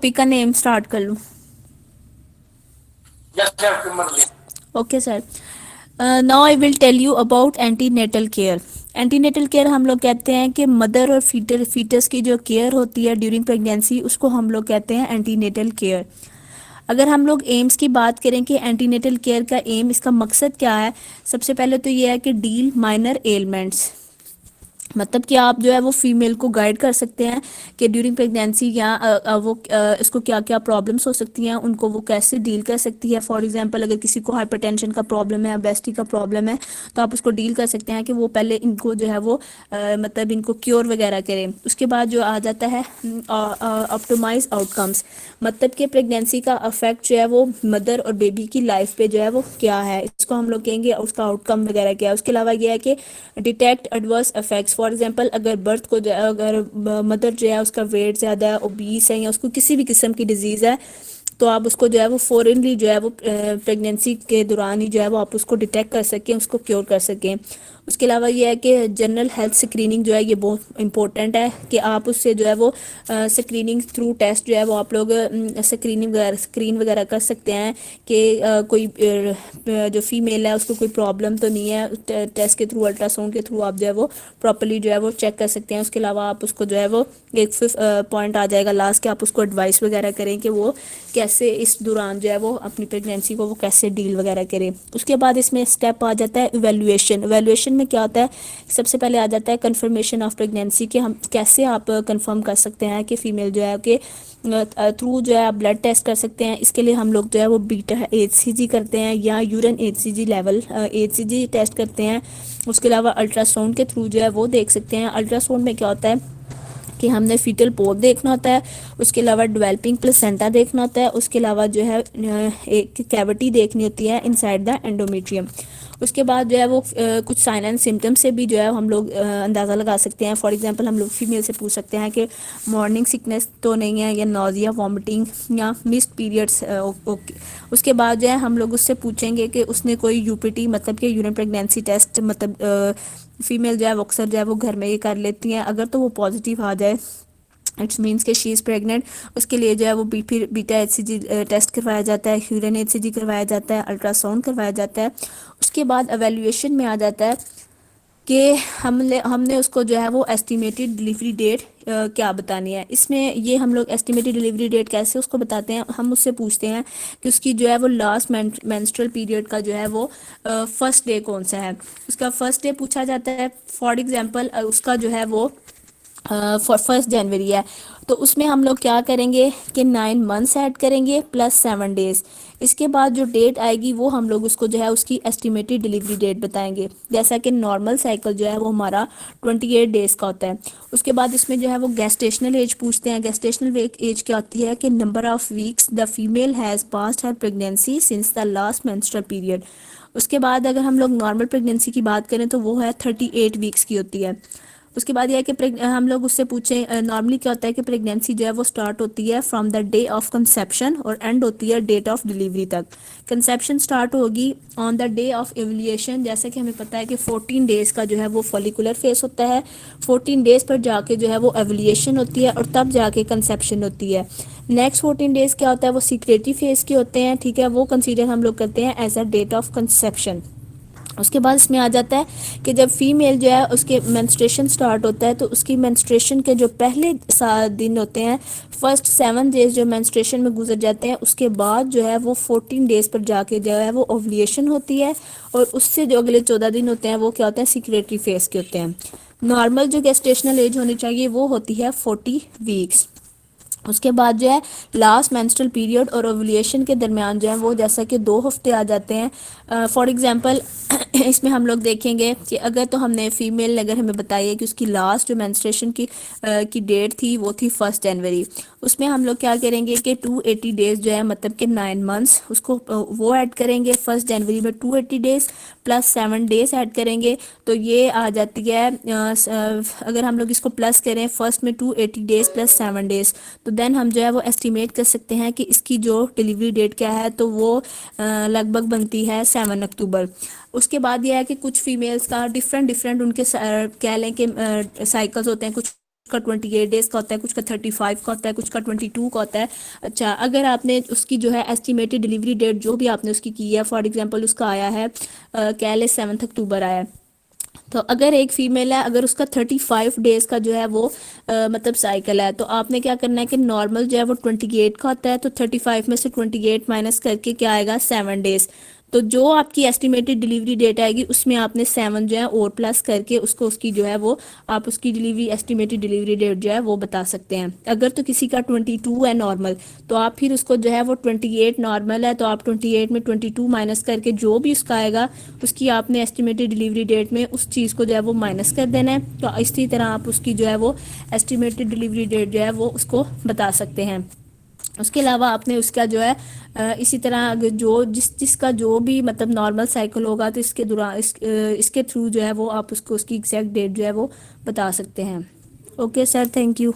Pick a name start कर लूँ. Okay sir. Now I will tell you about antenatal care. Antenatal care हम लोग कहते हैं कि मदर और फीटस की जो केयर होती है ड्यूरिंग प्रेगनेंसी, उसको हम लोग कहते हैं एंटीनेटल केयर. अगर हम लोग एम्स की बात करें कि एंटीनेटल केयर का एम, इसका मकसद क्या है, सबसे पहले तो ये है कि डील माइनर एलिमेंट्स, मतलब कि आप जो है वो फीमेल को गाइड कर सकते हैं कि ड्यूरिंग प्रेगनेंसी क्या इसको क्या क्या प्रॉब्लम्स हो सकती हैं, उनको वो कैसे डील कर सकती है. फॉर एग्जांपल अगर किसी को हाइपरटेंशन का प्रॉब्लम है, ओबेसिटी का प्रॉब्लम है, तो आप उसको डील कर सकते हैं कि वो पहले इनको जो है वो मतलब इनको क्योर वगैरह करें. उसके बाद जो आ जाता है ऑप्टिमाइज आउटकम्स, मतलब कि प्रेगनेंसी का अफेक्ट जो है वो मदर और बेबी की लाइफ पे जो है वो क्या है, इसको हम लोग कहेंगे उसका आउटकम वगैरह क्या है. उसके अलावा ये है कि detect adverse effects. For example अगर बर्थ को अगर मदर जो है उसका वेट ज़्यादा है, ओबीस है, या उसको किसी भी किस्म की डिजीज़ है, तो आप उसको जो है वो फॉरनली जो है वो प्रेगनेंसी के दौरान ही जो है वो आप उसको डिटेक्ट कर सकें, उसको क्योर कर सकें. उसके अलावा ये है कि जनरल हेल्थ स्क्रीनिंग जो है ये बहुत इंपॉर्टेंट है कि आप उससे जो है वो स्क्रीनिंग थ्रू टेस्ट जो है वो आप लोग स्क्रीन वगैरह कर सकते हैं कि कोई जो फीमेल है उसको कोई प्रॉब्लम तो नहीं है. टेस्ट के थ्रू, अल्ट्रासाउंड के थ्रू आप जो है वो प्रॉपरली जो है वो चेक कर सकते हैं. उसके अलावा आप उसको जो है वो एक फिफ्थ पॉइंट आ जाएगा लास्ट के, आप उसको एडवाइस वगैरह करें कि वो कैसे इस दौरान जो है वो अपनी प्रेगनेंसी को वो कैसे डील वगैरह करें. उसके बाद इसमें स्टेप आ जाता है इवेल्युएशन. इवेल्युएशन में क्या होता है, सबसे पहले आ जाता है कंफर्मेशन ऑफ प्रेगनेंसी, कि हम कैसे आप कंफर्म कर सकते हैं कि फीमेल जो है कि थ्रू जो है आप ब्लड टेस्ट कर सकते हैं. इसके लिए हम लोग जो है वो बीटा एचसीजी करते हैं या urine HCG level HCG test करते हैं. उसके अलावा अल्ट्रासाउंड के थ्रू जो है वो देख सकते हैं. अल्ट्रासाउंड में क्या होता है कि हमने फीटल पोर देखना होता है, उसके अलावा डेवलपिंग प्लेसेंटा देखना होता है, उसके अलावा जो है एक कैविटी देखनी होती है इनसाइड द एंडोमेट्रियम. उसके बाद जो है वो कुछ साइन एंड सिम्टम्स से भी जो है हम लोग अंदाज़ा लगा सकते हैं. फॉर एग्जांपल हम लोग फीमेल से पूछ सकते हैं कि मॉर्निंग सिकनेस तो नहीं है, या नोजिया, वॉमिटिंग, या मिस्ड पीरियड्स. ओके. उसके बाद जो है हम लोग उससे पूछेंगे कि उसने कोई यूपीटी मतलब कि यूरिन प्रेगनेंसी टेस्ट, मतलब फीमेल जो है वो अक्सर जो है वो घर में ही कर लेती हैं. अगर तो वो पॉजिटिव आ जाए, इट्स मीन्स कि शी इज़ प्रेग्नेंट. उसके लिए जो है वो फिर बीटा एचसीजी टेस्ट करवाया जाता है, यूरिन एचसीजी करवाया जाता है, अल्ट्रासाउंड करवाया जाता है. उसके बाद एवेल्युएशन में आ जाता है कि हमने उसको जो है वो एस्टिमेटेड डिलीवरी डेट क्या बतानी है. इसमें ये हम लोग एस्टिमेटेड डिलीवरी डेट कैसे उसको बताते हैं, हम उससे पूछते हैं कि उसकी जो है वो लास्ट मेंस्ट्रुअल पीरियड का जो है वो फर्स्ट डे कौन सा है. उसका फर्स्ट डे पूछा जाता है. फॉर एग्जांपल उसका जो है वो फर्स्ट जनवरी है, तो उसमें हम लोग क्या करेंगे कि 9 मंथ्स ऐड करेंगे प्लस 7 डेज. इसके बाद जो डेट आएगी वो हम लोग उसको जो है उसकी एस्टिमेटेड डिलीवरी डेट बताएंगे. जैसा कि नॉर्मल साइकिल जो है वो हमारा 28 डेज का होता है. उसके बाद इसमें जो है वो गेस्टेशनल एज पूछते हैं. गेस्टेशनल एज क्या होती है कि number of weeks the female has passed her pregnancy since the last menstrual period. उसके बाद अगर हम लोग नॉर्मल प्रेगनेंसी की बात करें तो वो है 38 वीक्स की होती है. उसके बाद यह है कि हम लोग उससे पूछें नॉर्मली क्या होता है कि प्रेगनेंसी जो है वो स्टार्ट होती है from the day of conception और एंड होती है डेट ऑफ डिलीवरी तक. कंसेप्शन स्टार्ट होगी ऑन द डे ऑफ एवल्यूएशन. जैसे कि हमें पता है कि 14 डेज़ का जो है वो फॉलिकुलर फेस होता है, 14 डेज़ पर जाके जो है वो एवल्यूएशन होती है और तब जाके कंसेप्शन होती है. नेक्स्ट 14 डेज़ क्या होता है, वो सीक्रेटरी फेस के होते हैं. ठीक है, वो कंसीडर हम लोग करते हैं as a date of conception. उसके बाद इसमें आ जाता है कि जब फीमेल जो है उसके मेंस्ट्रुएशन स्टार्ट होता है, तो उसकी मेंस्ट्रुएशन के जो पहले 7 दिन होते हैं, फर्स्ट 7 डेज जो मेंस्ट्रुएशन में गुजर जाते हैं, उसके बाद जो है वो 14 डेज पर जाके जो है वो ओवुलेशन होती है. और उससे जो अगले 14 दिन होते हैं वो क्या होते हैं, सिक्रेटरी फेस के होते हैं. नॉर्मल जो गेस्टेशनल एज होनी चाहिए वो होती है 40 वीक्स. उसके बाद जो है लास्ट मेंस्ट्रुअल पीरियड और ओवुलेशन के दरमियान जो है वो जैसा कि 2 हफ्ते आ जाते हैं. फॉर एग्जांपल इसमें हम लोग देखेंगे कि अगर तो हमने फीमेल अगर हमें बताइए कि उसकी लास्ट जो मेंस्ट्रुएशन की डेट थी वो थी 1 जनवरी, उसमें हम लोग क्या करेंगे कि 280 डेज जो है मतलब कि 9 मंथ्स उसको वो ऐड करेंगे. 1 जनवरी में 280 डेज प्लस 7 डेज ऐड करेंगे, तो ये आ जाती है अगर हम लोग इसको प्लस करें फर्स्ट में 280 डेज प्लस 7 डेज, तो देन हम जो है वो एस्टिमेट कर सकते हैं कि इसकी जो डिलीवरी डेट क्या है, तो वो लगभग बनती है 7 अक्टूबर. उसके बाद यह है कि कुछ फीमेल्स का डिफरेंट डिफरेंट उनके कह लें कि साइकिल्स होते हैं. कुछ کا 28 ڈیز کا ہوتا ہے، کچھ کا 35 کا ہوتا ہے، کچھ کا 22 کا ہوتا ہے۔ اچھا، اگر آپ نے اس کی جو ہے ایسٹیمیٹڈ ڈلیوری ڈیٹ جو بھی آپ نے اس کی ہے، فار ایگزامپل اس کا آیا ہے کہہ لیں 7 اکتوبر آیا ہے، تو اگر ایک فیمیل ہے، اگر اس کا 35 ڈیز کا جو ہے وہ مطلب سائیکل ہے، تو آپ نے کیا کرنا ہے کہ نارمل جو ہے وہ 28 کا ہوتا ہے، تو 35 میں سے 28 مائنس کر کے کیا آئے گا 7 ڈیز، تو جو آپ کی ایسٹیمیٹڈ ڈلیوری ڈیٹ آئے گی اس میں آپ نے 7 جو ہے اور پلس کر کے اس کو اس کی جو ہے وہ آپ اس کی ڈلیوری ایسٹیمیٹڈ ڈلیوری ڈیٹ جو ہے وہ بتا سکتے ہیں۔ اگر تو کسی کا 22 ہے نارمل، تو آپ پھر اس کو جو ہے وہ 28 نارمل ہے تو آپ 28 میں 22 مائنس کر کے جو بھی اس کا آئے گا اس کی آپ نے ایسٹیمیٹڈ ڈلیوری ڈیٹ میں اس چیز کو جو ہے وہ مائنس کر دینا ہے، تو اسی طرح آپ اس کی جو ہے وہ ایسٹیمیٹڈ ڈلیوری ڈیٹ جو ہے وہ اس کو بتا سکتے ہیں۔ اس کے علاوہ آپ نے اس کا جو ہے اسی طرح جو جس کا جو بھی مطلب نارمل سائیکل ہوگا تو اس کے دوران اس کے تھرو جو ہے وہ آپ اس کو اس کی ایگزیکٹ ڈیٹ جو ہے وہ بتا سکتے ہیں۔ Okay sir, thank you.